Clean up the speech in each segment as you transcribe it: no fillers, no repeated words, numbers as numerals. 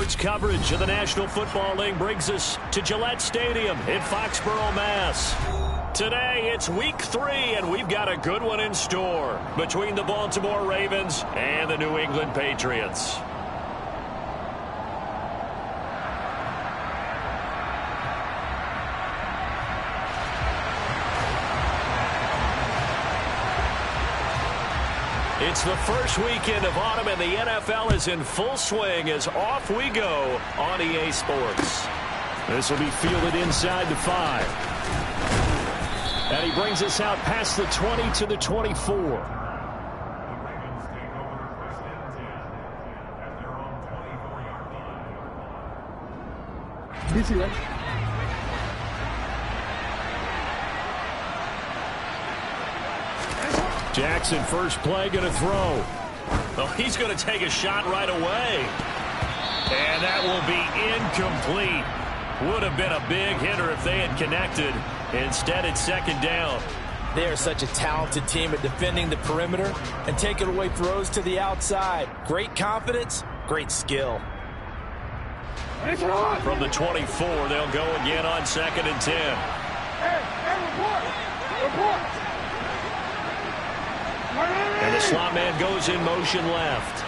Sports coverage of the National Football League brings us to Gillette Stadium in Foxborough, Mass. Today, it's week 3, and we've got a good one in store between the Baltimore Ravens and the New England Patriots. It's the first weekend of autumn, and the NFL is in full swing as off we go on EA Sports. This will be fielded inside the 5. And he brings us out past the 20 to the 24. Busy, right? Jackson, first play, going to throw. Oh, he's going to take a shot right away. And that will be incomplete. Would have been a big hitter if they had connected. Instead, it's second down. They are such a talented team at defending the perimeter and taking away throws to the outside. Great confidence, great skill. From the 24, they'll go again on 2nd and 10. Report. And the slot man goes in motion left.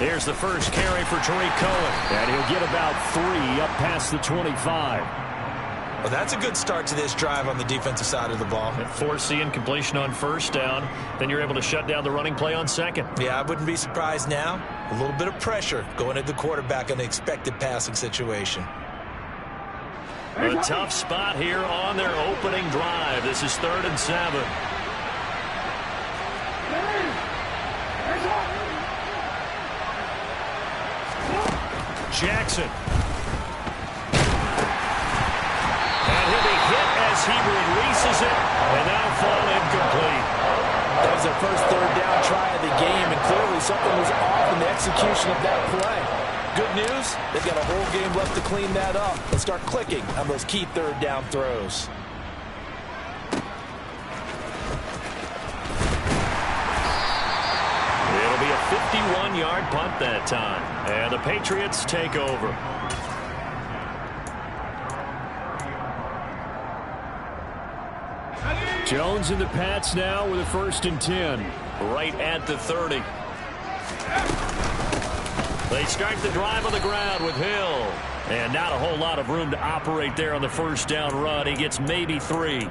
Here's the first carry for Tariq Cohen. And he'll get about 3 up past the 25. Well, that's a good start to this drive on the defensive side of the ball. Force the incompletion on first down. Then you're able to shut down the running play on second. Yeah, I wouldn't be surprised now. A little bit of pressure going at the quarterback in an expected passing situation. A tough spot here on their opening drive. This is 3rd and 7. Jackson. And he'll be hit as he releases it, and that'll fall incomplete. That was their first 3rd down try of the game, and clearly something was off in the execution of that play. Good news, they've got a whole game left to clean that up and start clicking on those key 3rd down throws. It'll be a 51-yard punt that time, and the Patriots take over. Jones and the Pats now with a 1st and 10, right at the 30. They start the drive on the ground with Hill. And not a whole lot of room to operate there on the first down run. He gets maybe 3.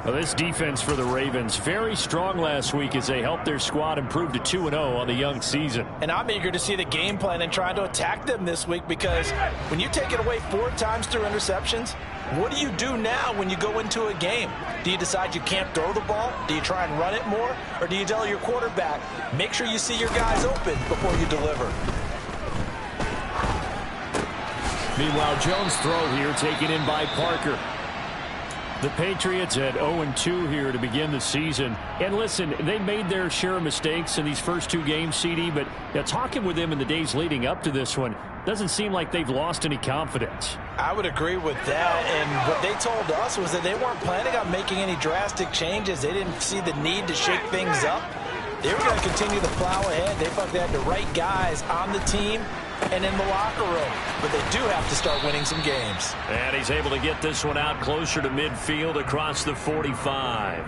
Well, this defense for the Ravens, very strong last week as they helped their squad improve to 2-0 on the young season. And I'm eager to see the game plan and trying to attack them this week, because when you take it away 4 times through interceptions, what do you do now when you go into a game? Do you decide you can't throw the ball? Do you try and run it more? Or do you tell your quarterback, make sure you see your guys open before you deliver? Meanwhile, Jones' throw here taken in by Parker. The Patriots at 0-2 here to begin the season. And listen, they made their share of mistakes in these first 2 games, CD, but talking with them in the days leading up to this one, doesn't seem like they've lost any confidence. I would agree with that, and what they told us was that they weren't planning on making any drastic changes. They didn't see the need to shake things up. They were going to continue to plow ahead. They felt they had the right guys on the team and in the locker room, but they do have to start winning some games. And he's able to get this one out closer to midfield across the 45.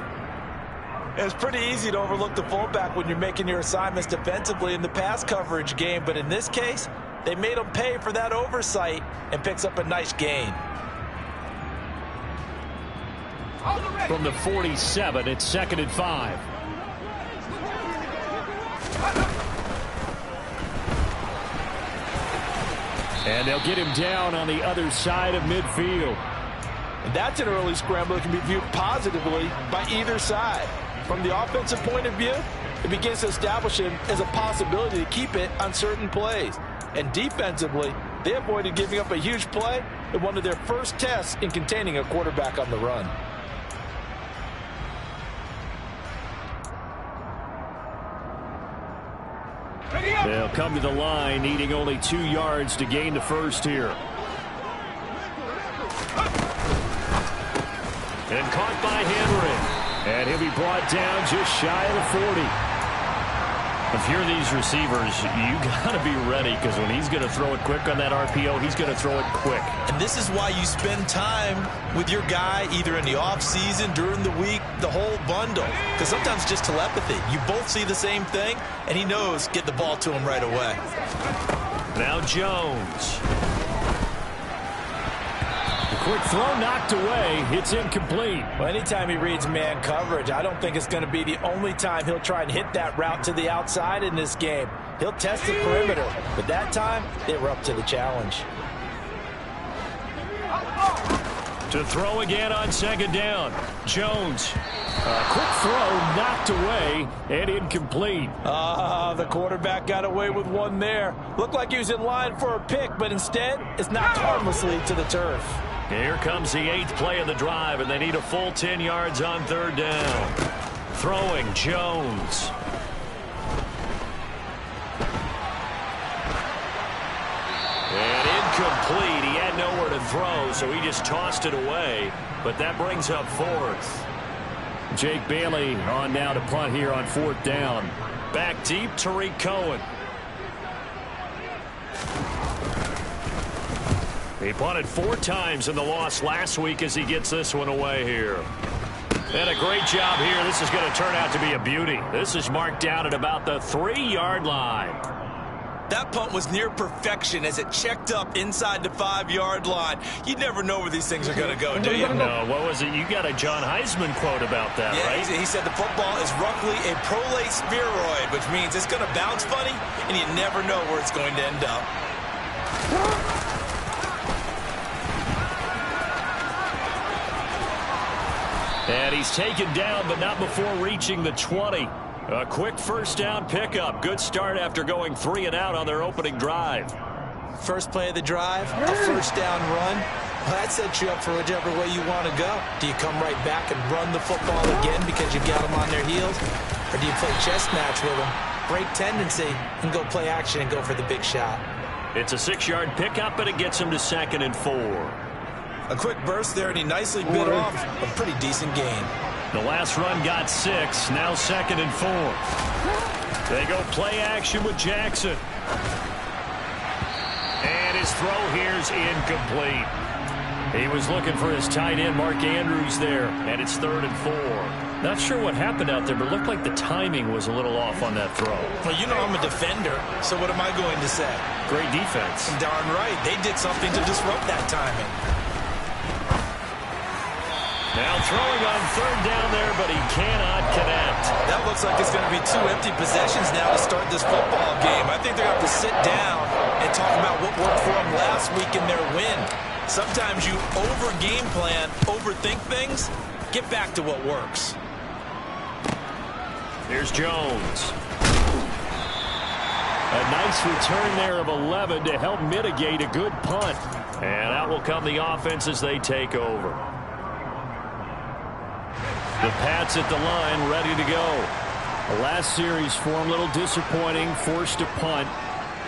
It's pretty easy to overlook the fullback when you're making your assignments defensively in the pass coverage game, but in this case, they made him pay for that oversight and picks up a nice gain. From the 47, it's 2nd and 5. And they'll get him down on the other side of midfield. And that's an early scramble that can be viewed positively by either side. From the offensive point of view, it begins to establish him as a possibility to keep it on certain plays. And defensively, they avoided giving up a huge play in one of their first tests in containing a quarterback on the run. They'll come to the line, needing only 2 yards to gain the first here. And caught by Henry. And he'll be brought down just shy of the 40. If you're these receivers, you got to be ready, because when he's going to throw it quick on that RPO, he's going to throw it quick. And this is why you spend time with your guy either in the offseason, during the week, the whole bundle. Because sometimes it's just telepathy. You both see the same thing, and he knows get the ball to him right away. Now Jones. Quick throw knocked away. It's incomplete. Well, anytime he reads man coverage, I don't think it's going to be the only time he'll try and hit that route to the outside in this game. He'll test the perimeter, but that time they were up to the challenge. To throw again on second down. Jones. Quick throw knocked away and incomplete. The quarterback got away with one there. Looked like he was in line for a pick, but instead it's knocked harmlessly to the turf. Here comes the 8th play of the drive, and they need a full 10 yards on third down. Throwing Jones. And incomplete. He had nowhere to throw, so he just tossed it away. But that brings up 4th. Jake Bailey on now to punt here on 4th down. Back deep, Tariq Cohen. He punted 4 times in the loss last week as he gets this one away here. And a great job here. This is going to turn out to be a beauty. This is marked down at about the 3-yard line. That punt was near perfection as it checked up inside the 5-yard line. You never know where these things are going to go, do you? No, what was it? You got a John Heisman quote about that, right? He said the football is roughly a prolate spheroid, which means it's going to bounce funny, and you never know where it's going to end up. And he's taken down, but not before reaching the 20. A quick first down pickup. Good start after going 3 and out on their opening drive. First play of the drive, a first down run. Well, that sets you up for whichever way you want to go. Do you come right back and run the football again because you've got them on their heels? Or do you play chess match with them, break tendency, and go play action and go for the big shot? It's a 6-yard pickup, but it gets him to 2nd and 4. A quick burst there, and he nicely bit off a pretty decent gain. The last run got 6, now 2nd and 4. They go play action with Jackson. And his throw here's incomplete. He was looking for his tight end, Mark Andrews, there, and it's 3rd and 4. Not sure what happened out there, but it looked like the timing was a little off on that throw. Well, you know I'm a defender, so what am I going to say? Great defense. Darn right. They did something to disrupt that timing. Now throwing on 3rd down there, but he cannot connect. That looks like it's going to be 2 empty possessions now to start this football game. I think they're going to have to sit down and talk about what worked for them last week in their win. Sometimes you over-game plan, overthink things. Get back to what works. Here's Jones. A nice return there of 11 to help mitigate a good punt. And out will come the offense as they take over. The Pats at the line, ready to go. The last series for them, a little disappointing, forced to punt.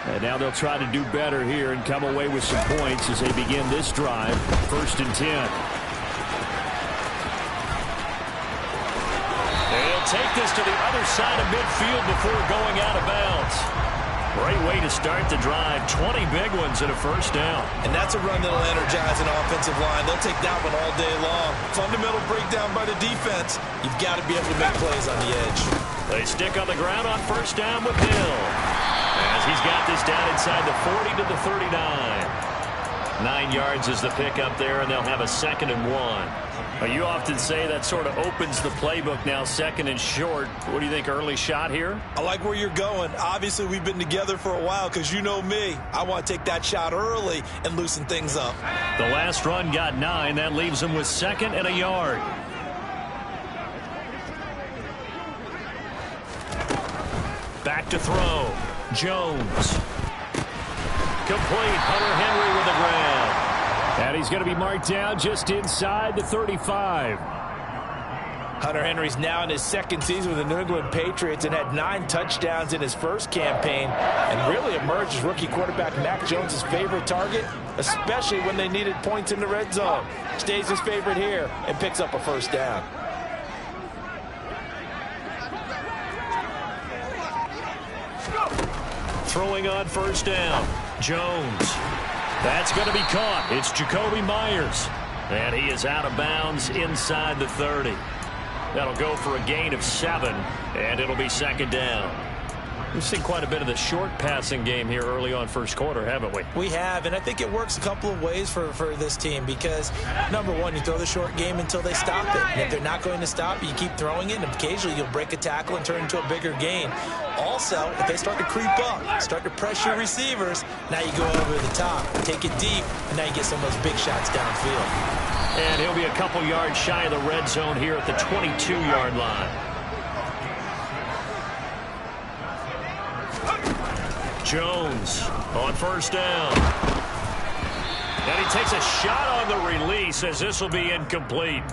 And now they'll try to do better here and come away with some points as they begin this drive, 1st and 10. They'll take this to the other side of midfield before going out of bounds. Great way to start the drive. 20 big ones and a first down. And that's a run that'll energize an offensive line. They'll take that one all day long. Fundamental breakdown by the defense. You've got to be able to make plays on the edge. They stick on the ground on first down with Hill. As he's got this down inside the 40 to the 39. 9 yards is the pickup there, and they'll have a 2nd and 1. You often say that sort of opens the playbook now, 2nd and short. What do you think, early shot here? I like where you're going. Obviously, we've been together for a while because you know me. I want to take that shot early and loosen things up. The last run got 9. That leaves them with 2nd and a yard. Back to throw. Jones. Complete. Hunter Henry with the grab. And he's going to be marked down just inside the 35. Hunter Henry's now in his 2nd season with the New England Patriots and had 9 touchdowns in his first campaign and really emerged as rookie quarterback Mac Jones' favorite target, especially when they needed points in the red zone. Stays his favorite here and picks up a first down. Throwing on first down. Jones. That's going to be caught. It's Jacoby Myers. And he is out of bounds inside the 30. That'll go for a gain of 7, and it'll be second down. We've seen quite a bit of the short passing game here early on first quarter, haven't we? We have, and I think it works a couple of ways for this team because, number one, you throw the short game until they stop it. And if they're not going to stop it, you keep throwing it, and occasionally you'll break a tackle and turn into a bigger gain. Also, if they start to creep up, start to pressure receivers, now you go over the top, take it deep, and now you get some of those big shots downfield. And he'll be a couple yards shy of the red zone here at the 22-yard line. Jones on first down. And he takes a shot on the release as this will be incomplete.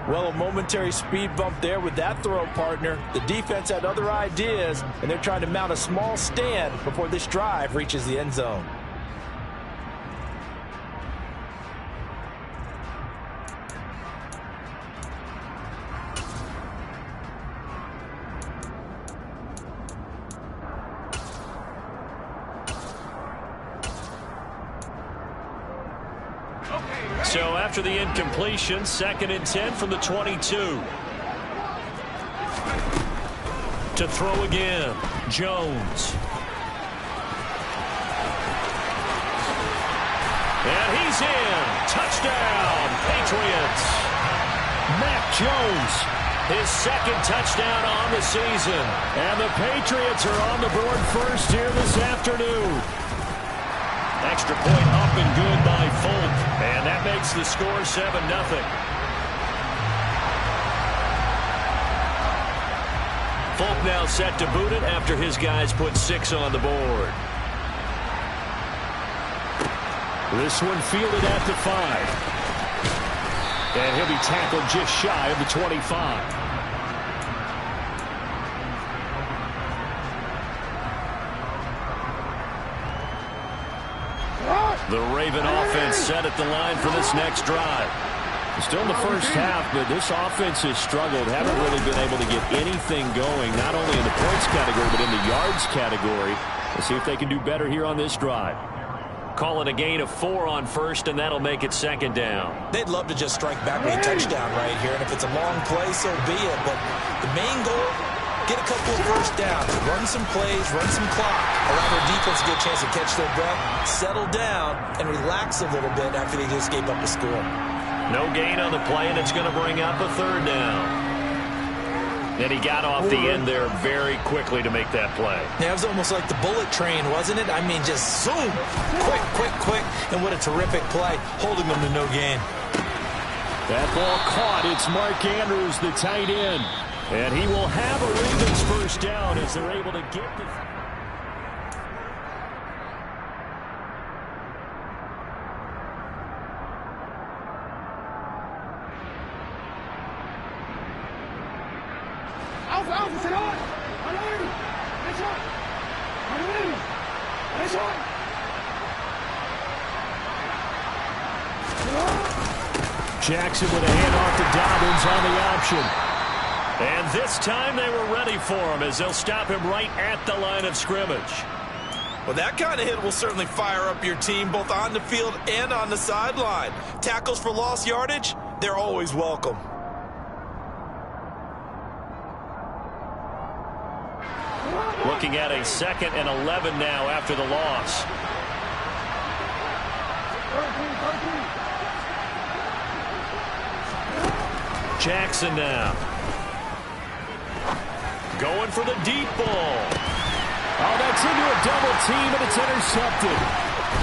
Well, a momentary speed bump there with that throw, partner. The defense had other ideas, and they're trying to mount a small stand before this drive reaches the end zone. So after the incompletion, 2nd and 10 from the 22. To throw again, Jones. And he's in. Touchdown, Patriots. Mac Jones, his 2nd touchdown on the season. And the Patriots are on the board first here this afternoon. Extra point up and good by Folk. And that makes the score 7-0. Folk now set to boot it after his guys put 6 on the board. This one fielded at the 5. And he'll be tackled just shy of the 25. The Raven offense set at the line for this next drive. Still in the first half, but this offense has struggled. Haven't really been able to get anything going, not only in the points category, but in the yards category. Let's see if they can do better here on this drive. Call it a gain of 4 on first, and that'll make it second down. They'd love to just strike back with a touchdown right here, and if it's a long play, so be it. But the main goal, get a couple of first downs, run some plays, run some clock, allow their defense to get a chance to catch their breath, settle down, and relax a little bit after they just gave up a score. No gain on the play, and it's going to bring up a 3rd down. And he got off the end there very quickly to make that play. Yeah, it was almost like the bullet train, wasn't it? I mean, just zoom, quick, quick, quick, and what a terrific play, holding them to no gain. That ball caught. It's Mark Andrews, the tight end. And he will have a Ravens first down as they're able to get the... Jackson with a handoff to Dobbins on the option. And this time they were ready for him as they'll stop him right at the line of scrimmage. Well, that kind of hit will certainly fire up your team both on the field and on the sideline. Tackles for lost yardage, they're always welcome. Looking at a 2nd and 11 now after the loss. Jackson now. Going for the deep ball. Oh, that's into a double team, and it's intercepted.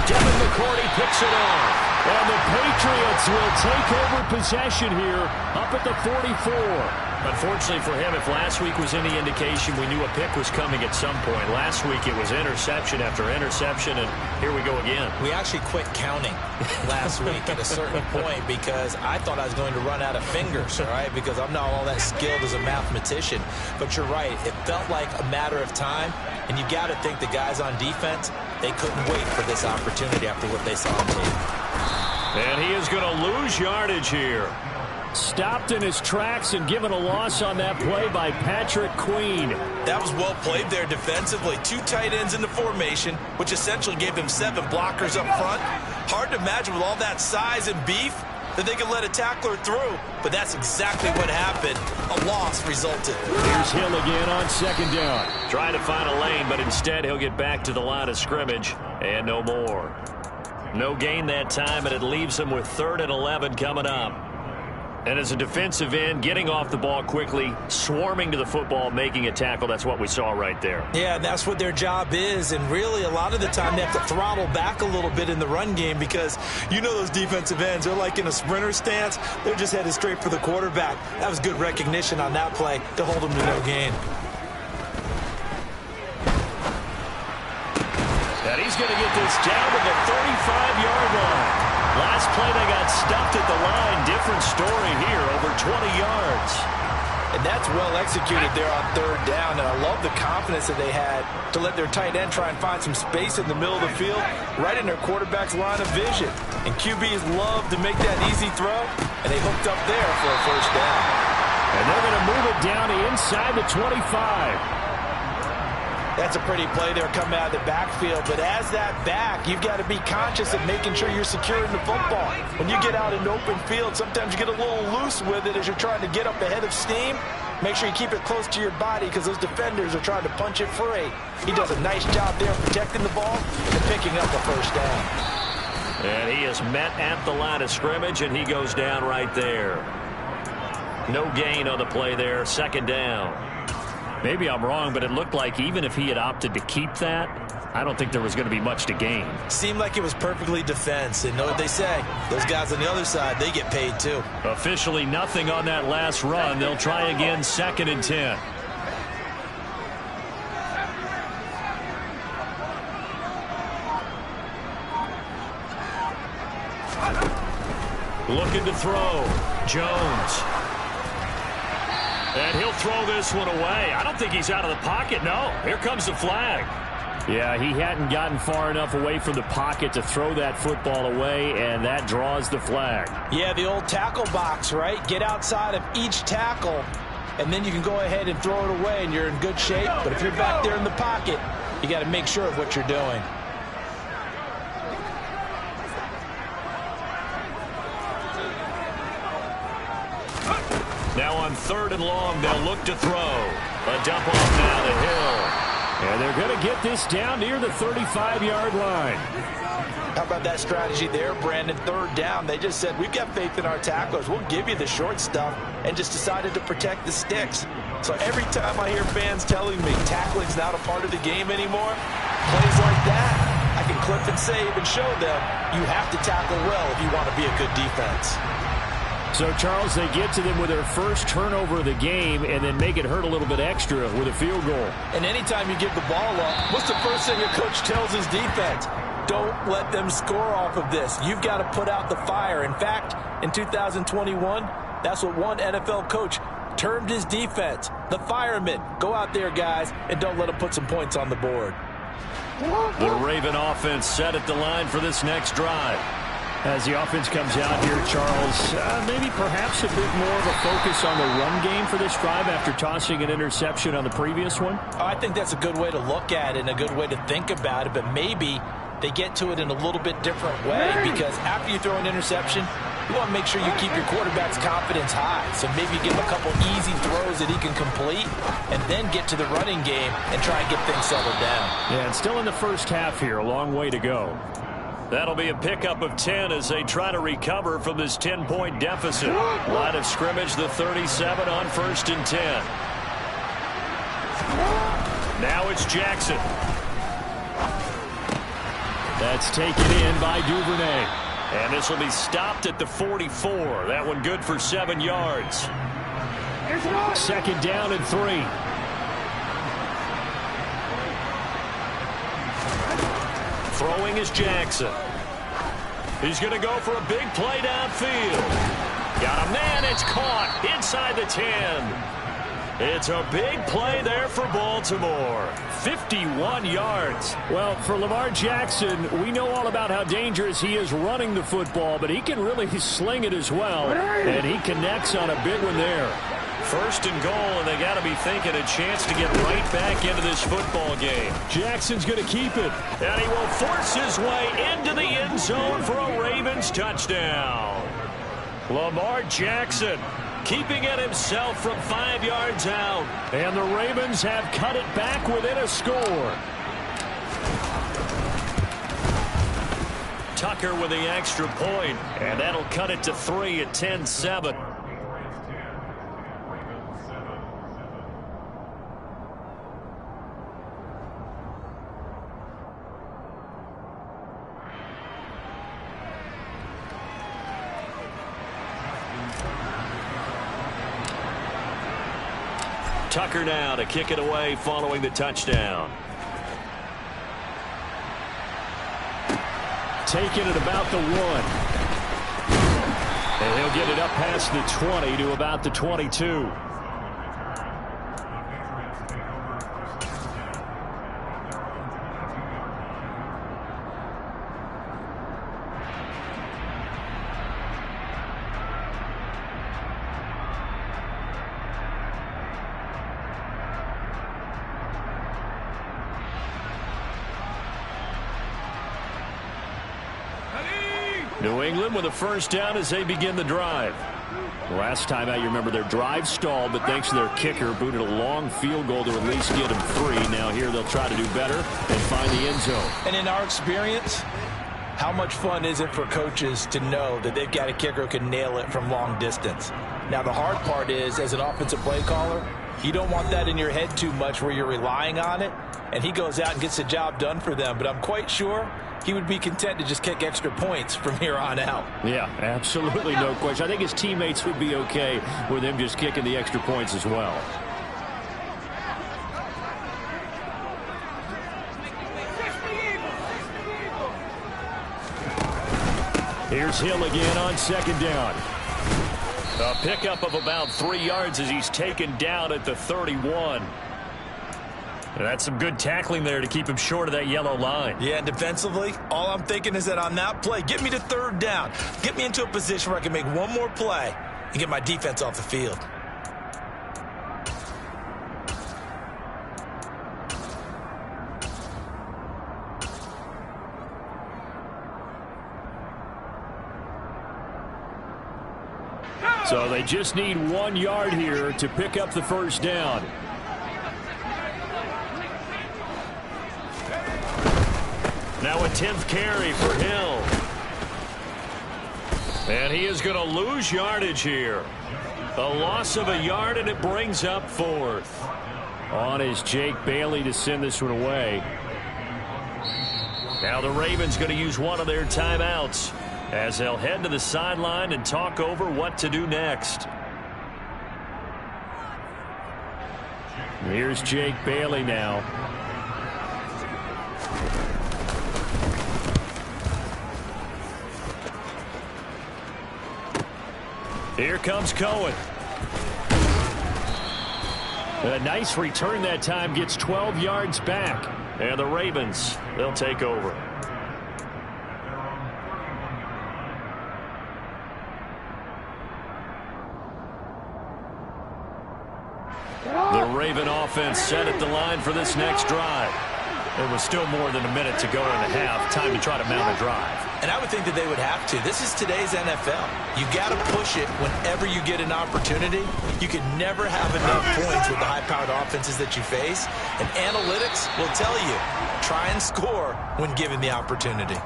Devin McCourty picks it off. And the Patriots will take over possession here up at the 44. Unfortunately for him, if last week was any indication, we knew a pick was coming at some point. Last week it was interception after interception, and here we go again. We actually quit counting last week at a certain point because I thought I was going to run out of fingers, all right, because I'm not all that skilled as a mathematician. But you're right. It felt like a matter of time, and you got to think the guys on defense, they couldn't wait for this opportunity after what they saw on tape. And he is going to lose yardage here. Stopped in his tracks and given a loss on that play by Patrick Queen. That was well played there defensively. 2 tight ends in the formation, which essentially gave them 7 blockers up front. Hard to imagine with all that size and beef that they could let a tackler through, but that's exactly what happened. A loss resulted. Here's Hill again on 2nd down. Trying to find a lane, but instead he'll get back to the line of scrimmage, and no more. No gain that time, and it leaves him with 3rd and 11 coming up. And as a defensive end, getting off the ball quickly, swarming to the football, making a tackle, that's what we saw right there. Yeah, that's what their job is, and really a lot of the time they have to throttle back a little bit in the run game because you know those defensive ends, they're like in a sprinter stance. They're just headed straight for the quarterback. That was good recognition on that play to hold them to no gain. And he's going to get this down to the 35-yard line. Last play they got stuffed at the line. Different story here, over 20 yards. And that's well executed there on 3rd down. And I love the confidence that they had to let their tight end try and find some space in the middle of the field, right in their quarterback's line of vision. And QBs love to make that easy throw, and they hooked up there for a 1st down. And they're going to move it down inside the 25. That's a pretty play there coming out of the backfield. But as that back, you've got to be conscious of making sure you're securing the football. When you get out in open field, sometimes you get a little loose with it as you're trying to get up ahead of steam. Make sure you keep it close to your body because those defenders are trying to punch it free. He does a nice job there protecting the ball and picking up the 1st down. And he is met at the line of scrimmage, and he goes down right there. No gain on the play there, 2nd down. Maybe I'm wrong, but it looked like even if he had opted to keep that, I don't think there was going to be much to gain. Seemed like it was perfectly defense. And know what they say, those guys on the other side, they get paid too. Officially nothing on that last run. They'll try again, 2nd and 10. Looking to throw. Jones. And he'll throw this one away. I don't think he's out of the pocket, no. Here comes the flag. Yeah, he hadn't gotten far enough away from the pocket to throw that football away, and that draws the flag. Yeah, the old tackle box, right? Get outside of each tackle, and then you can go ahead and throw it away, and you're in good shape. But if you're back there in the pocket, you got to make sure of what you're doing. Now on 3rd and long, they'll look to throw. A dump off now to Hill. And they're going to get this down near the 35-yard line. How about that strategy there, Brandon? 3rd down, they just said, we've got faith in our tacklers. We'll give you the short stuff, and just decided to protect the sticks. So every time I hear fans telling me tackling's not a part of the game anymore, plays like that, I can clip and save and show them you have to tackle well if you want to be a good defense. So, Charles, they get to them with their first turnover of the game and then make it hurt a little bit extra with a field goal. And anytime you give the ball up, what's the first thing a coach tells his defense? Don't let them score off of this. You've got to put out the fire. In fact, in 2021, that's what one NFL coach termed his defense. The firemen. Go out there, guys, and don't let them put some points on the board. The Raven offense set at the line for this next drive. As the offense comes out here, Charles, maybe perhaps a bit more of a focus on the run game for this drive after tossing an interception on the previous one? I think that's a good way to look at it and a good way to think about it, but maybe they get to it in a little bit different way because after you throw an interception, you want to make sure you keep your quarterback's confidence high. So maybe give him a couple easy throws that he can complete and then get to the running game and try and get things settled down. Yeah, and still in the first half here, a long way to go. That'll be a pickup of 10 as they try to recover from this 10-point deficit. Line of scrimmage, the 37 on 1st and 10. Now it's Jackson. That's taken in by Duvernay. And this will be stopped at the 44. That one good for 7 yards. 2nd down and 3. Throwing is Jackson. He's going to go for a big play downfield. Got a man. It's caught inside the 10. It's a big play there for Baltimore. 51 yards. Well, for Lamar Jackson, we know all about how dangerous he is running the football, but he can really sling it as well, and he connects on a big one there. First and goal, and they got to be thinking a chance to get right back into this football game. Jackson's going to keep it. And he will force his way into the end zone for a Ravens touchdown. Lamar Jackson keeping it himself from 5 yards out. And the Ravens have cut it back within a score. Tucker with the extra point, and that'll cut it to 3 at 10-7. Tucker now to kick it away following the touchdown. Taking it about the 1. And he'll get it up past the 20 to about the 22. New England with a first down as they begin the drive. Last time out, you remember their drive stalled, but thanks to their kicker, booted a long field goal to at least get them 3. Now here they'll try to do better and find the end zone. And in our experience, how much fun is it for coaches to know that they've got a kicker who can nail it from long distance? Now the hard part is, as an offensive play caller, you don't want that in your head too much where you're relying on it, and he goes out and gets the job done for them. But I'm quite sure he would be content to just kick extra points from here on out. Yeah, absolutely, no question. I think his teammates would be okay with him just kicking the extra points as well. Here's Hill again on second down. A pickup of about 3 yards as he's taken down at the 31. That's some good tackling there to keep him short of that yellow line. Yeah, and defensively, all I'm thinking is that on that play, get me to third down. Get me into a position where I can make one more play and get my defense off the field. So they just need 1 yard here to pick up the first down. Now a 10th carry for Hill. And he is going to lose yardage here. A loss of a yard, and it brings up 4th. On is Jake Bailey to send this one away. Now the Ravens going to use one of their timeouts as they'll head to the sideline and talk over what to do next. Here's Jake Bailey now. Here comes Cohen. A nice return that time, gets 12 yards back. And the Ravens, they'll take over. The Raven offense set at the line for this next drive. There was still more than a minute to go in the half. Time to try to mount a drive. And I would think that they would have to. This is today's NFL. You got to push it whenever you get an opportunity. You can never have enough points with the high-powered offenses that you face. And analytics will tell you, try and score when given the opportunity.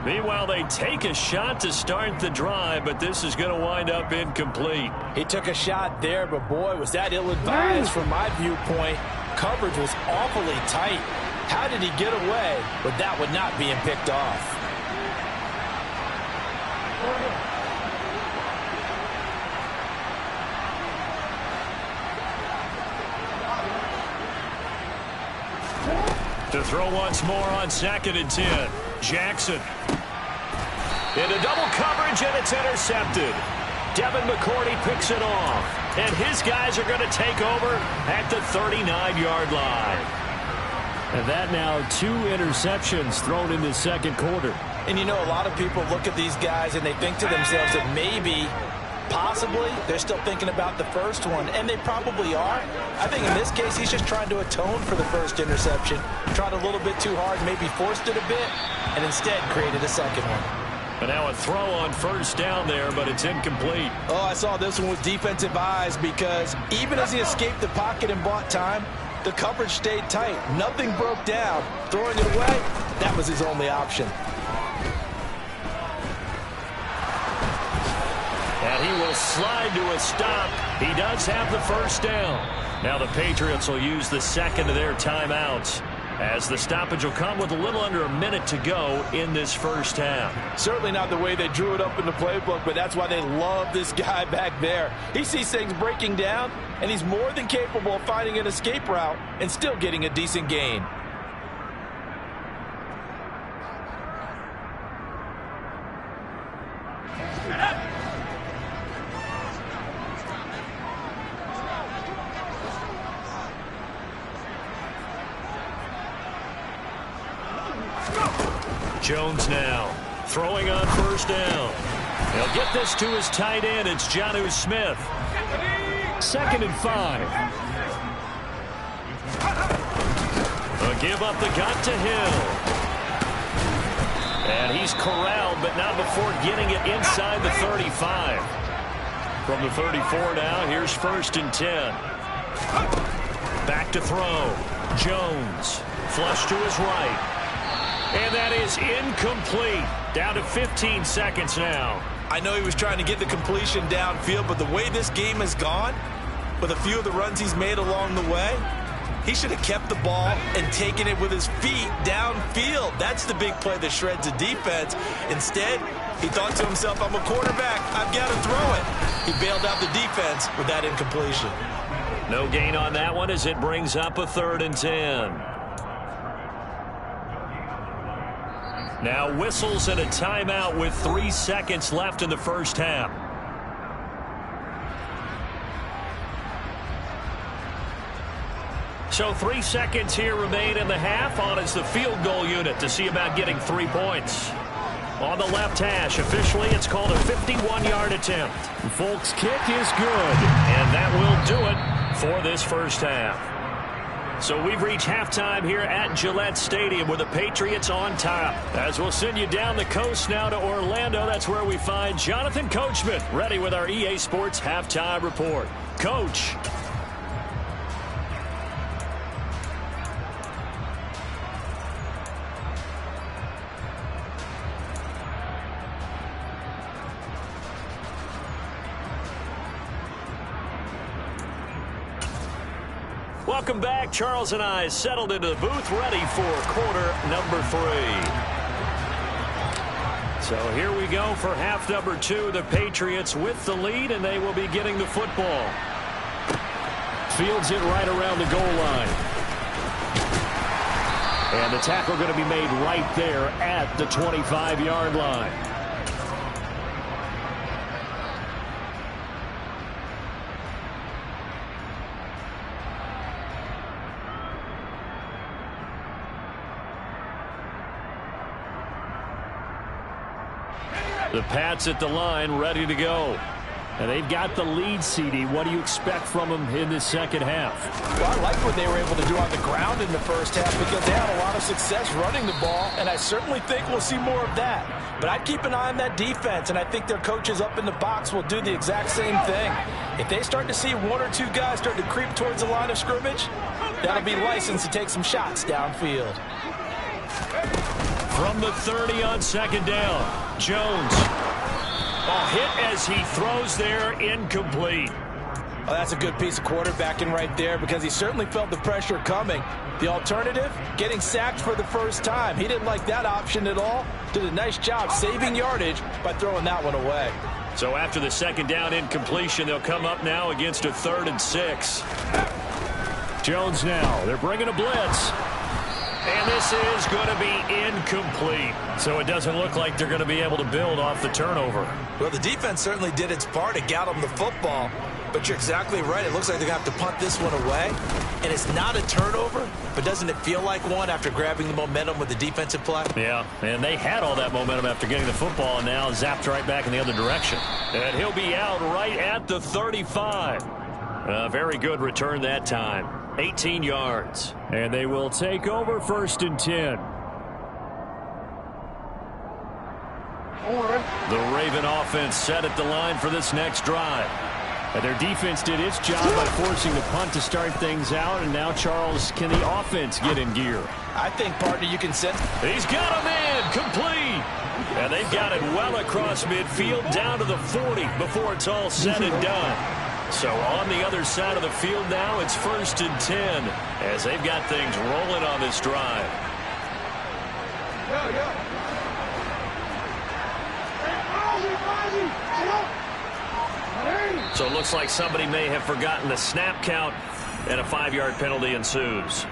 Meanwhile, they take a shot to start the drive, but this is going to wind up incomplete. He took a shot there, but boy, was that ill-advised from my viewpoint. Coverage was awfully tight. How did he get away with that one not being picked off? To throw once more on 2nd and 10. Jackson. Into double coverage, and it's intercepted. Devin McCourty picks it off. And his guys are going to take over at the 39-yard line. And that now 2 interceptions thrown in the second quarter. And you know, a lot of people look at these guys and they think to themselves that maybe, possibly, they're still thinking about the first one, and they probably are. I think in this case, he's just trying to atone for the first interception. Tried a little bit too hard, maybe forced it a bit, and instead created a second one. And now a throw on first down there, but it's incomplete. Oh, I saw this one with defensive eyes because even as he escaped the pocket and bought time, the coverage stayed tight. Nothing broke down. Throwing it away, that was his only option. And he will slide to a stop. He does have the first down. Now the Patriots will use the second of their timeouts, as the stoppage will come with a little under a minute to go in this first half. Certainly not the way they drew it up in the playbook, but that's why they love this guy back there. He sees things breaking down, and he's more than capable of finding an escape route and still getting a decent gain. Jones now throwing on first down. He'll get this to his tight end. It's Jonnu Smith. 2nd and 5. They'll give up the gun to Hill. And he's corralled, but not before getting it inside the 35. From the 34 now, here's 1st and 10. Back to throw. Jones. Flush to his right. And that is incomplete. Down to 15 seconds now. I know he was trying to get the completion downfield, but the way this game has gone, with a few of the runs he's made along the way, he should have kept the ball and taken it with his feet downfield. That's the big play that shreds the defense. Instead, he thought to himself, I'm a quarterback, I've got to throw it. He bailed out the defense with that incompletion. No gain on that one as it brings up a 3rd and 10. Now whistles and a timeout with 3 seconds left in the first half. So 3 seconds here remain in the half. On is the field goal unit to see about getting 3 points. On the left hash, officially it's called a 51-yard attempt. Folks' kick is good. And that will do it for this first half. So we've reached halftime here at Gillette Stadium with the Patriots on top. As we'll send you down the coast now to Orlando, that's where we find Jonathan Coachman ready with our EA Sports Halftime Report. Coach. Welcome back. Charles and I settled into the booth, ready for quarter number 3. So here we go for half number 2. The Patriots with the lead, and they will be getting the football. Fields it right around the goal line. And the tackle going to be made right there at the 25-yard line. The Pats at the line, ready to go. And they've got the lead, CD. What do you expect from them in this second half? Well, I like what they were able to do on the ground in the first half because they had a lot of success running the ball, and I certainly think we'll see more of that. But I'd keep an eye on that defense, and I think their coaches up in the box will do the exact same thing. If they start to see 1 or 2 guys start to creep towards the line of scrimmage, that'll be licensed to take some shots downfield. From the 30 on second down, Jones. A hit as he throws there, incomplete. Oh, that's a good piece of quarterbacking right there because he certainly felt the pressure coming. The alternative, getting sacked for the first time. He didn't like that option at all. Did a nice job saving yardage by throwing that one away. So after the second down incompletion, they'll come up now against a 3rd and 6. Jones now. They're bringing a blitz. And this is going to be incomplete. So it doesn't look like they're going to be able to build off the turnover. Well, the defense certainly did its part to get them the football. But you're exactly right. It looks like they're going to have to punt this one away. And it's not a turnover, but doesn't it feel like one after grabbing the momentum with the defensive play? Yeah, and they had all that momentum after getting the football, and now zapped right back in the other direction. And he'll be out right at the 35. A very good return that time. 18 yards. And they will take over 1st and 10. The Raven offense set at the line for this next drive. And their defense did its job by forcing the punt to start things out. And now, Charles, can the offense get in gear? I think, partner, you can send. He's got him in. Complete. And they've got it well across midfield down to the 40 before it's all said and done. So on the other side of the field now, it's 1st and 10 as they've got things rolling on this drive. So it looks like somebody may have forgotten the snap count, and a 5-yard penalty ensues.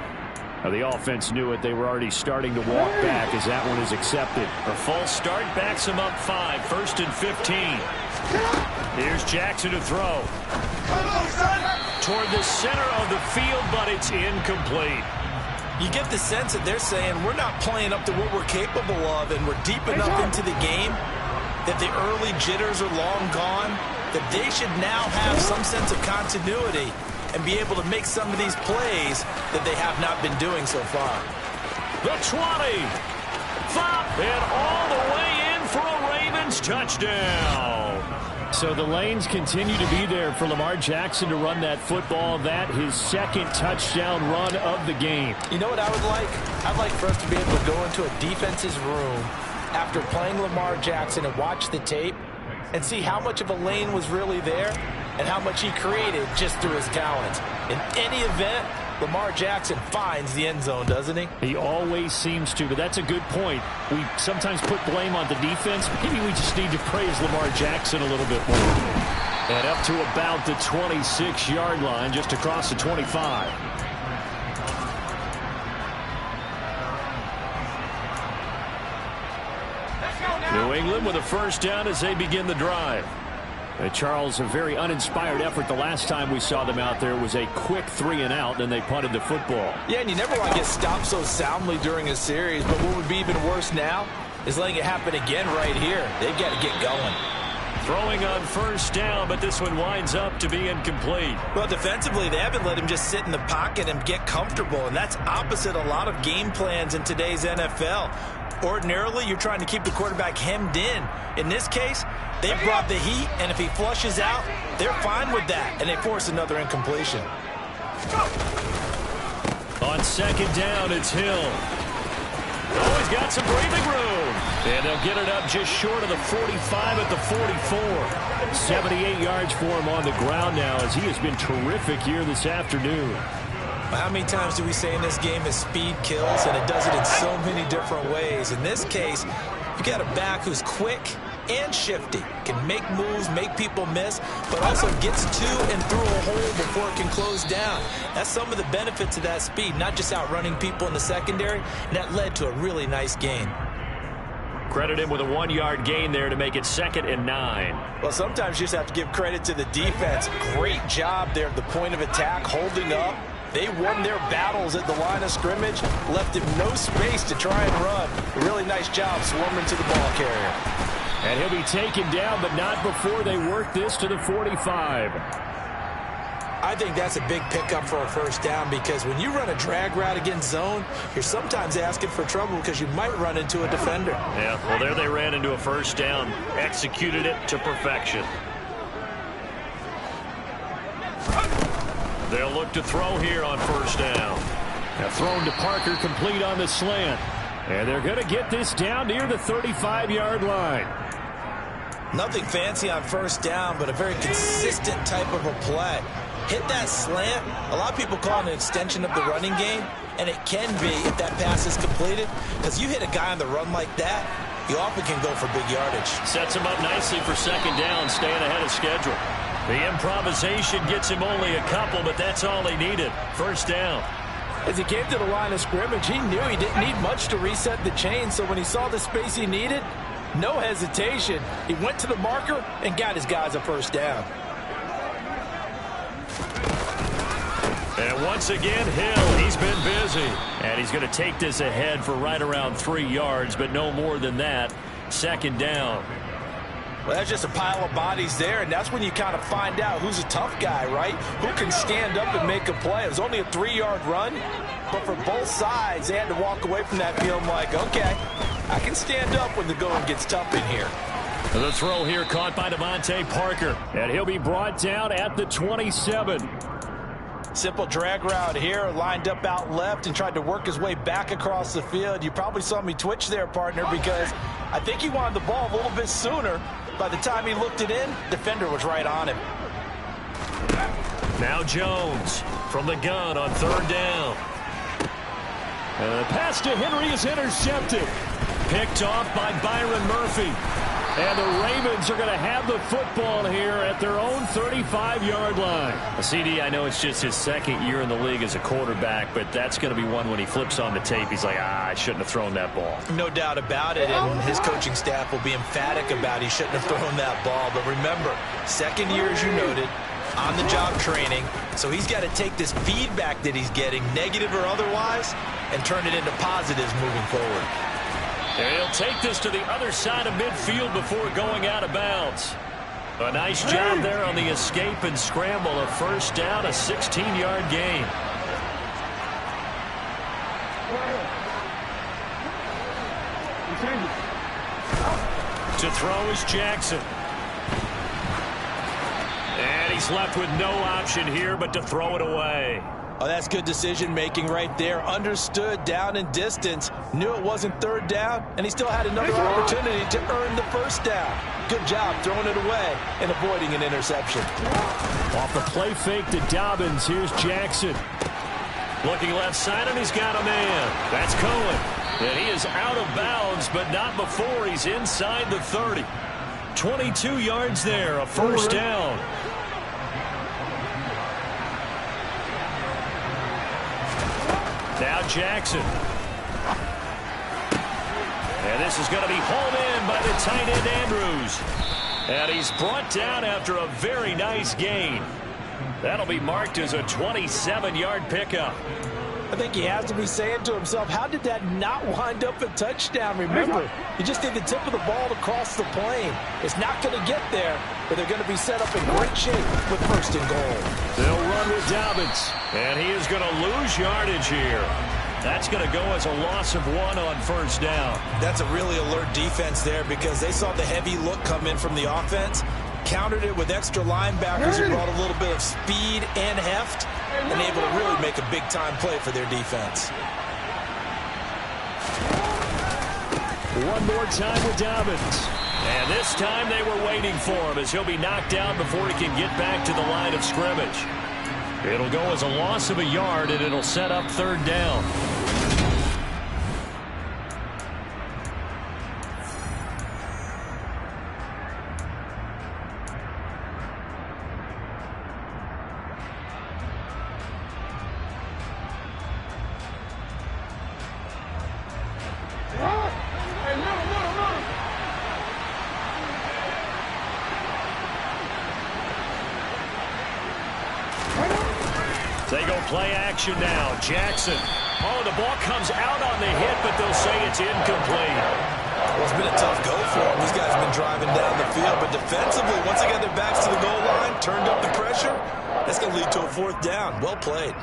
Now the offense knew it. They were already starting to walk back as that one is accepted. A false start backs them up 5, 1st and 15. Here's Jackson to throw. Toward the center of the field, but it's incomplete. You get the sense that they're saying we're not playing up to what we're capable of, and we're deep enough into the game that the early jitters are long gone, that they should now have some sense of continuity and be able to make some of these plays that they have not been doing so far. The 20. Flop, and all the way in for a Ravens touchdown. So the lanes continue to be there for Lamar Jackson to run that football. That his 2nd touchdown run of the game. You know what I would like? I'd like for us to be able to go into a defense's room after playing Lamar Jackson and watch the tape and see how much of a lane was really there and how much he created just through his talents. In any event, Lamar Jackson finds the end zone, doesn't he? He always seems to, but that's a good point. We sometimes put blame on the defense. Maybe we just need to praise Lamar Jackson a little bit more. And up to about the 26-yard line, just across the 25. New England with a 1st down as they begin the drive. Charles, a very uninspired effort. The last time we saw them out there was a quick 3-and-out, and they punted the football. Yeah, and you never want to get stopped so soundly during a series, but what would be even worse now is letting it happen again right here. They've got to get going. Throwing on 1st down, but this one winds up to be incomplete. Well, defensively, they haven't let him just sit in the pocket and get comfortable, and that's opposite a lot of game plans in today's NFL. Ordinarily, you're trying to keep the quarterback hemmed in. In this case, they brought the heat, and if he flushes out, they're fine with that, and they force another incompletion. On 2nd down, it's Hill. Oh, he's got some breathing room. And they'll get it up just short of the 45 at the 44. 78 yards for him on the ground now as he has been terrific here this afternoon. How many times do we say in this game that speed kills, and it does it in so many different ways? In this case, you got a back who's quick and shifty, can make moves, make people miss, but also gets to and through a hole before it can close down. That's some of the benefits of that speed, not just outrunning people in the secondary, and that led to a really nice gain. Credit him with a 1-yard gain there to make it 2nd and 9. Well, sometimes you just have to give credit to the defense. Great job there at the point of attack, holding up. They won their battles at the line of scrimmage, left him no space to try and run. A really nice job swarming to the ball carrier. And he'll be taken down, but not before they work this to the 45. I think that's a big pickup for a 1st down, because when you run a drag route against zone, you're sometimes asking for trouble because you might run into a defender. Yeah, well, there they ran into a 1st down, executed it to perfection. They'll look to throw here on 1st down. Now thrown to Parker, complete on the slant. And they're going to get this down near the 35-yard line. Nothing fancy on 1st down, but a very consistent type of a play. Hit that slant. A lot of people call it an extension of the running game, and it can be if that pass is completed, because you hit a guy on the run like that, you often can go for big yardage. Sets him up nicely for 2nd down, staying ahead of schedule. The improvisation gets him only a couple, but that's all he needed. 1st down. As he came to the line of scrimmage, he knew he didn't need much to reset the chain, so when he saw the space he needed, no hesitation. He went to the marker and got his guys a 1st down. And once again, Hill, he's been busy. And he's going to take this ahead for right around 3 yards, but no more than that. Second down. Well, that's just a pile of bodies there, and that's when you kind of find out who's a tough guy, right? Who can stand up and make a play. It was only a 3-yard run, but for both sides, they had to walk away from that feeling like, okay, I can stand up when the going gets tough in here. The throw here caught by Devontae Parker, and he'll be brought down at the 27. Simple drag route here, lined up out left and tried to work his way back across the field. You probably saw me twitch there, partner, because I think he wanted the ball a little bit sooner. By the time he looked it in, defender was right on him. Now Jones from the gun on third down. And the pass to Henry is intercepted. Picked off by Byron Murphy. And the Ravens are going to have the football here at their own 35-yard line. CD, I know it's just his second year in the league as a quarterback, but that's going to be one when he flips on the tape. He's like, I shouldn't have thrown that ball. No doubt about it, and his coaching staff will be emphatic about he shouldn't have thrown that ball. But remember, second year, as you noted, on-the-job training, so he's got to take this feedback that he's getting, negative or otherwise, and turn it into positives moving forward. And he'll take this to the other side of midfield before going out of bounds. A nice job there on the escape and scramble. A first down, a 16-yard gain. To throw is Jackson. And he's left with no option here but to throw it away. Oh, that's good decision-making right there. Understood down and distance. Knew it wasn't third down, and he still had another opportunity to earn the first down. Good job throwing it away and avoiding an interception. Off the play fake to Dobbins. Here's Jackson. Looking left side, and he's got a man. That's Cohen. And he is out of bounds, but not before he's inside the 30. 22 yards there, a first down. Now Jackson. And this is going to be hauled in by the tight end Andrews. And he's brought down after a very nice gain. That'll be marked as a 27-yard pickup. I think he has to be saying to himself, how did that not wind up a touchdown? Remember, he just did the tip of the ball to cross the plane. It's not going to get there, but they're going to be set up in great shape with first and goal. They'll run with Dobbins. And he is going to lose yardage here. That's going to go as a loss of 1 on first down. That's a really alert defense there because they saw the heavy look come in from the offense, countered it with extra linebackers who brought a little bit of speed and heft, and able to really make a big-time play for their defense. One more time with Dobbins. And this time they were waiting for him as he'll be knocked down before he can get back to the line of scrimmage. It'll go as a loss of a yard, and it'll set up third down. They go play action now. Jackson. Oh, the ball comes out on the hit, but they'll say it's incomplete. Well, it's been a tough go for them. These guys have been driving down the field, but defensively, once they got their backs to the goal line, turned up the pressure, that's going to lead to a fourth down. Well played.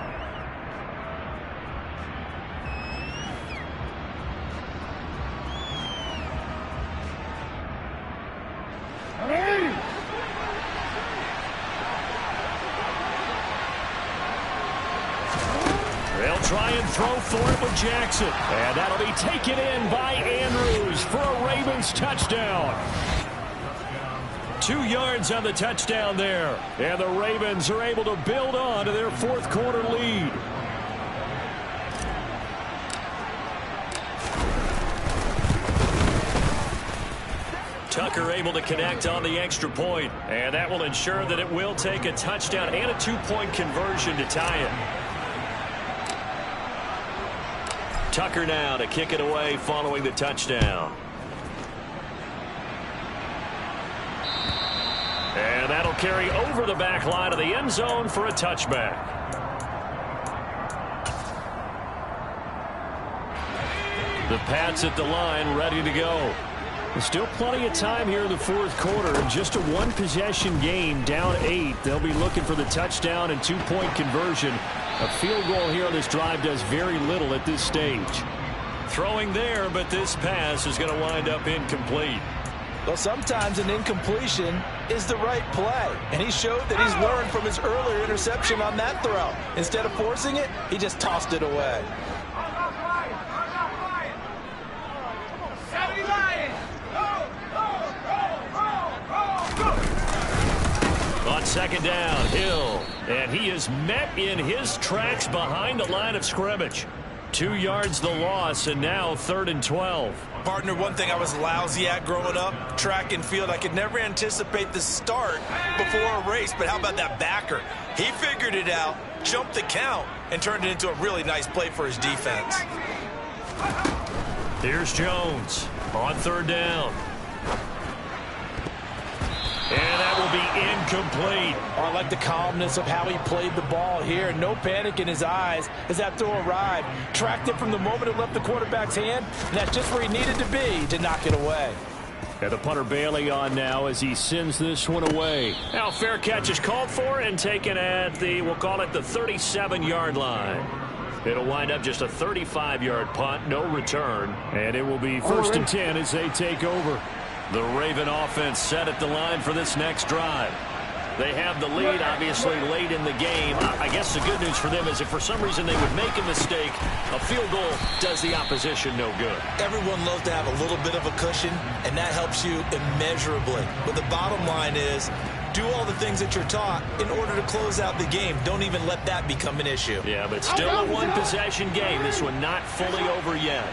They'll try and throw for it with Jackson. And that'll be taken in by Andrews for a Ravens touchdown. 2 yards on the touchdown there. And the Ravens are able to build on to their fourth quarter lead. Tucker able to connect on the extra point. And that will ensure that it will take a touchdown and a 2-point conversion to tie it. Tucker now to kick it away following the touchdown. And that'll carry over the back line of the end zone for a touchback. The Pats at the line, ready to go. There's still plenty of time here in the fourth quarter. Just a one-possession game, down 8. They'll be looking for the touchdown and two-point conversion. A field goal here on this drive does very little at this stage. Throwing there, but this pass is going to wind up incomplete. Well, sometimes an incompletion is the right play, and he showed that he's learned from his earlier interception on that throw. Instead of forcing it, he just tossed it away. On second down, Hill, and he is met in his tracks behind the line of scrimmage. 2 yards the loss, and now 3rd and 12. Partner, one thing I was lousy at growing up, track and field, I could never anticipate the start before a race, but how about that backer? He figured it out, jumped the count, and turned it into a really nice play for his defense. Here's Jones on 3rd down. And that will be incomplete. Oh, I like the calmness of how he played the ball here. No panic in his eyes as that throw arrived. Tracked it from the moment it left the quarterback's hand, and that's just where he needed to be to knock it away. And the punter Bailey on now as he sends this one away. Now fair catch is called for and taken at the, we'll call it the 37-yard line. It'll wind up just a 35-yard punt, no return. And it will be 1st and 10 as they take over. The Raven offense set at the line for this next drive. They have the lead, obviously, late in the game. I guess the good news for them is if for some reason they would make a mistake, a field goal does the opposition no good. Everyone loves to have a little bit of a cushion, and that helps you immeasurably. But the bottom line is, do all the things that you're taught in order to close out the game. Don't even let that become an issue. Yeah, but still a one-possession game. This one not fully over yet.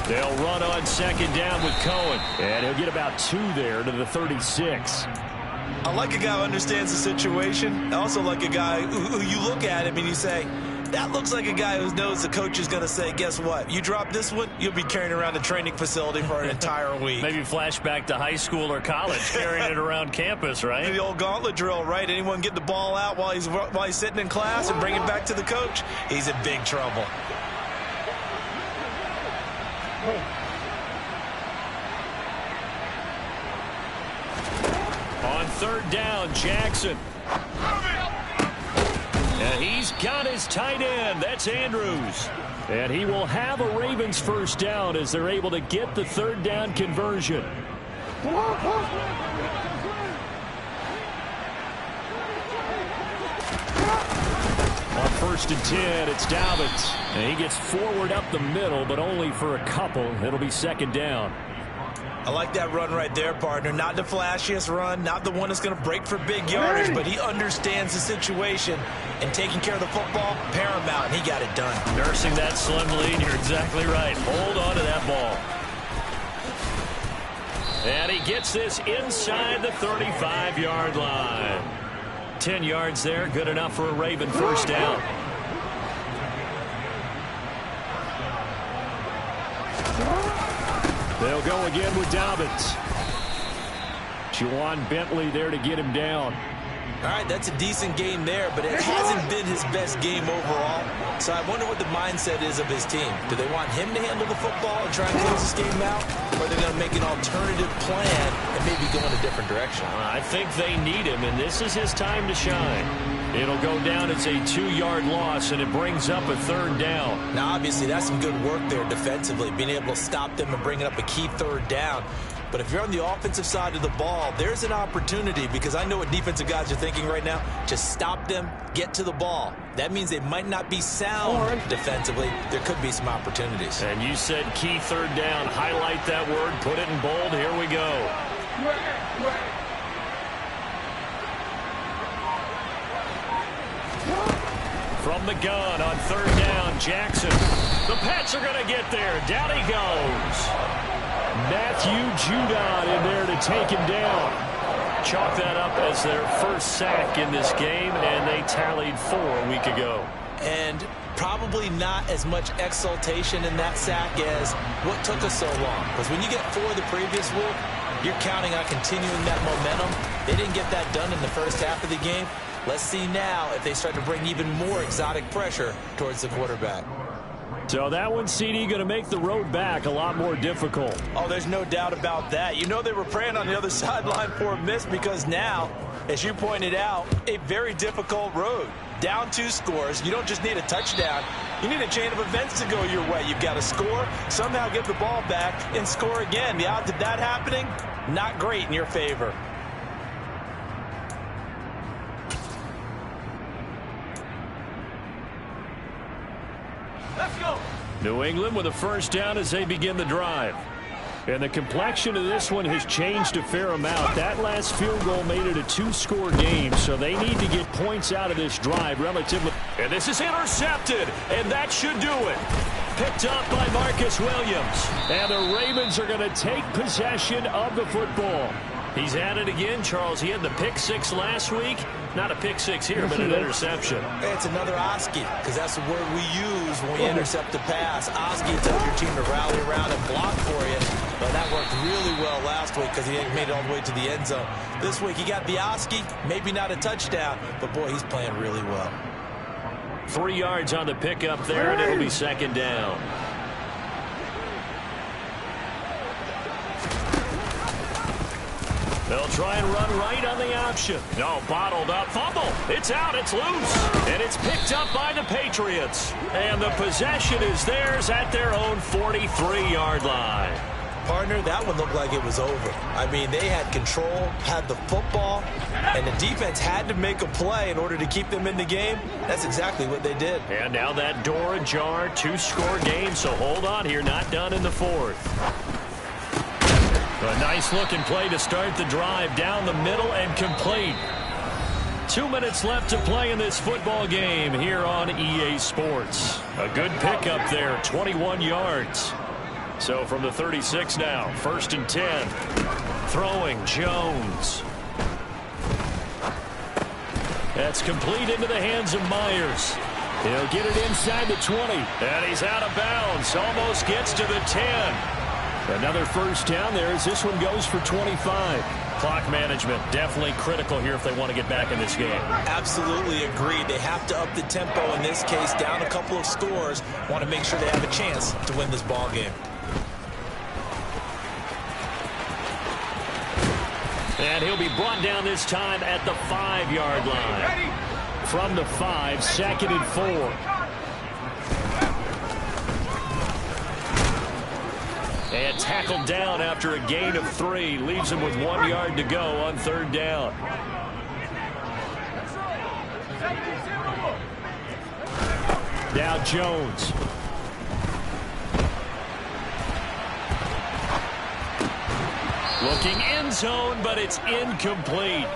They'll run on second down with Cohen. And he'll get about 2 there to the 36. I like a guy who understands the situation. I also like a guy who you look at him and you say, that looks like a guy who knows the coach is going to say, guess what? You drop this one, you'll be carrying around the training facility for an entire week. Maybe flashback to high school or college, carrying it around campus, right? The old gauntlet drill, right? Anyone get the ball out while he's sitting in class and bring it back to the coach? He's in big trouble. On 3rd down, Jackson. And he's got his tight end. That's Andrews. And he will have a Ravens 1st down as they're able to get the 3rd down conversion. On 1st and 10, it's Dobbins. And he gets forward up the middle, but only for a couple. It'll be 2nd down. I like that run right there, partner. Not the flashiest run, not the one that's going to break for big yardage, but he understands the situation, and taking care of the football, paramount, and he got it done. Nursing that slim lead, you're exactly right. Hold on to that ball. And he gets this inside the 35-yard line. 10 yards there, good enough for a Raven 1st down. They'll go again with Dobbins. Juwan Bentley there to get him down. All right, that's a decent game there, but it hasn't been his best game overall. So I wonder what the mindset is of his team. Do they want him to handle the football and try and close this game out? Or are they going to make an alternative plan and maybe go in a different direction? I think they need him, and this is his time to shine. It'll go down as a 2-yard loss, and it brings up a 3rd down. Now, obviously, that's some good work there defensively, being able to stop them and bringing up a key 3rd down. But if you're on the offensive side of the ball, there's an opportunity, because I know what defensive guys are thinking right now. Just stop them, get to the ball. That means they might not be sound defensively. There could be some opportunities. And you said key 3rd down. Highlight that word. Put it in bold. Here we go. From the gun on 3rd down, Jackson. The Pats are going to get there. Down he goes. Matthew Judon in there to take him down. Chalk that up as their 1st sack in this game, and they tallied 4 a week ago. And probably not as much exultation in that sack as what took us so long. Because when you get 4 the previous week, you're counting on continuing that momentum. They didn't get that done in the first half of the game. Let's see now if they start to bring even more exotic pressure towards the quarterback. So that one, CD, going to make the road back a lot more difficult. Oh, there's no doubt about that. You know they were praying on the other sideline for a miss because now, as you pointed out, a very difficult road. Down 2 scores. You don't just need a touchdown. You need a chain of events to go your way. You've got to score, somehow get the ball back, and score again. The odds of that happening, not great in your favor. Let's go. New England with a first down as they begin the drive. And the complexion of this one has changed a fair amount. That last field goal made it a 2-score game, so they need to get points out of this drive relatively. And this is intercepted, and that should do it. Picked up by Marcus Williams. And the Ravens are going to take possession of the football. He's at it again, Charles. He had the pick 6 last week. Not a pick 6 here, but an interception. It's another Oski, because that's the word we use when we intercept a pass. Oski tells your team to rally around and block for you. But that worked really well last week because he made it all the way to the end zone. This week he got the Oski, maybe not a touchdown, but boy, he's playing really well. 3 yards on the pickup there, and it'll be second down. They'll try and run right on the option. No, bottled up. Fumble. It's out. It's loose. And it's picked up by the Patriots. And the possession is theirs at their own 43-yard line. Partner, that one looked like it was over. I mean, they had control, had the football, and the defense had to make a play in order to keep them in the game. That's exactly what they did. And now that door ajar, 2-score game, so hold on here, not done in the 4th. A nice-looking play to start the drive down the middle and complete. 2 minutes left to play in this football game here on EA Sports. A good pickup there, 21 yards. So from the 36 now, 1st and 10. Throwing Jones. That's complete into the hands of Myers. He'll get it inside the 20. And he's out of bounds. Almost gets to the 10. Another first down there as this one goes for 25. Clock management definitely critical here if they want to get back in this game. Absolutely agreed. They have to up the tempo in this case, down a couple of scores. Want to make sure they have a chance to win this ball game. And he'll be brought down this time at the 5-yard line. From the 5, 2nd and 4. And tackled down after a gain of 3. Leaves him with 1 yard to go on 3rd down. Now Jones. Looking end zone, but it's incomplete.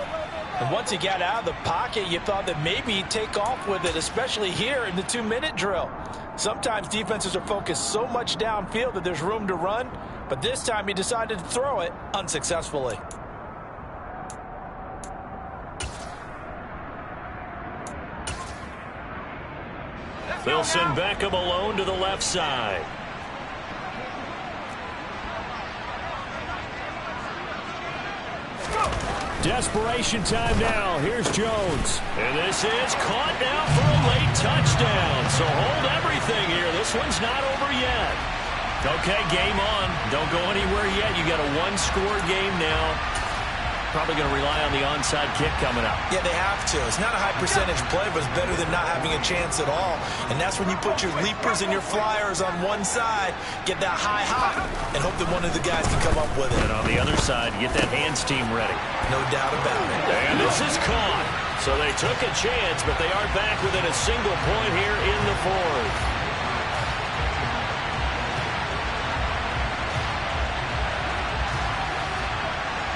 And once he got out of the pocket, you thought that maybe he'd take off with it, especially here in the 2-minute drill. Sometimes defenses are focused so much downfield that there's room to run, but this time he decided to throw it unsuccessfully. They'll send Beckham alone to the left side. Desperation time now. Here's Jones. And this is caught now for a late touchdown. So hold everything here. This one's not over yet. Okay, game on. Don't go anywhere yet. You got a 1-score game now. Probably going to rely on the onside kick coming up. Yeah, they have to. It's not a high percentage play, but it's better than not having a chance at all. And that's when you put your leapers and your flyers on one side, get that high hop, and hope that one of the guys can come up with it. And on the other side, get that hands team ready. No doubt about it. And this is caught. So they took a chance, but they are back within a single point here in the 4th.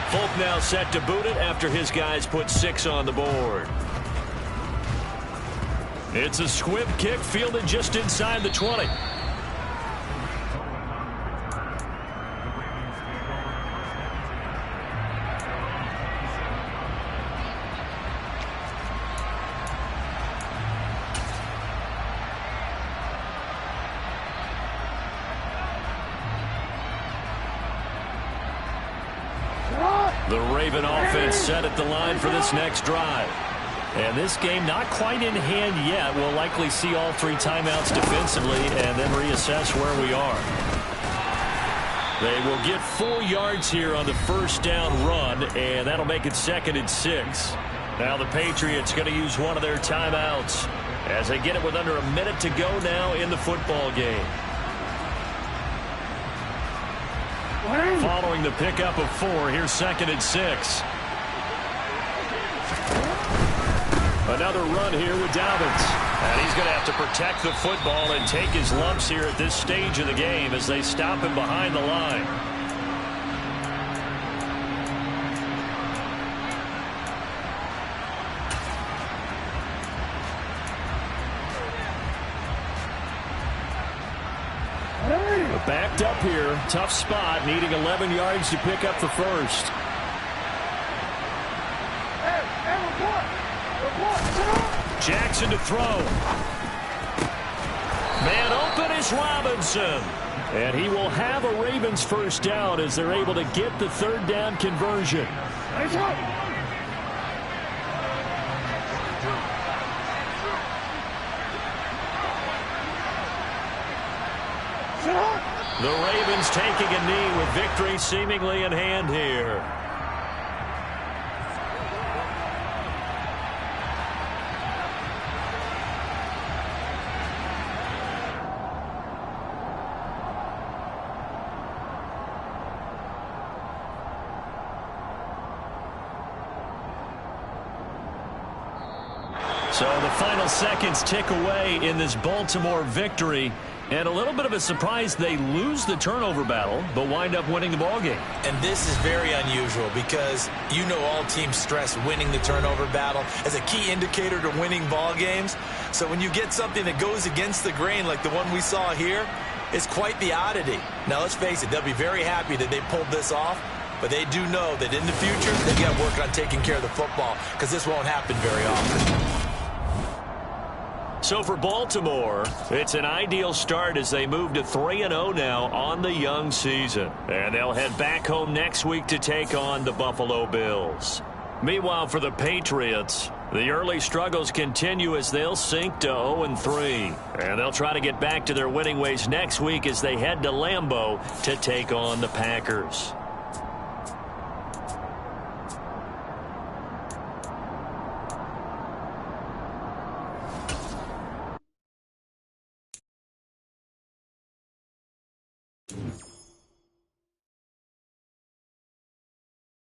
Folk now set to boot it after his guys put 6 on the board. It's a squib kick fielded just inside the 20. The Raven offense set at the line for this next drive. And this game not quite in hand yet. We'll likely see all 3 timeouts defensively and then reassess where we are. They will get 4 yards here on the first down run, and that'll make it 2nd and 6. Now the Patriots going to use one of their timeouts as they get it with under a minute to go now in the football game. Following the pickup of 4, here's 2nd and 6. Another run here with Dobbins. And he's going to have to protect the football and take his lumps here at this stage of the game as they stop him behind the line. Backed up here. Tough spot. Needing 11 yards to pick up the first. Jackson to throw. Man open is Robinson. And he will have a Ravens first down as they're able to get the 3rd down conversion. The Ravens taking a knee with victory seemingly in hand here. So the final seconds tick away in this Baltimore victory. And a little bit of a surprise, they lose the turnover battle, but wind up winning the ballgame. And this is very unusual because you know all teams stress winning the turnover battle as a key indicator to winning ball games. So when you get something that goes against the grain like the one we saw here, it's quite the oddity. Now let's face it, they'll be very happy that they pulled this off, but they do know that in the future, they've got to work on taking care of the football because this won't happen very often. So for Baltimore, it's an ideal start as they move to 3-0 now on the young season. And they'll head back home next week to take on the Buffalo Bills. Meanwhile, for the Patriots, the early struggles continue as they'll sink to 0-3. And they'll try to get back to their winning ways next week as they head to Lambeau to take on the Packers.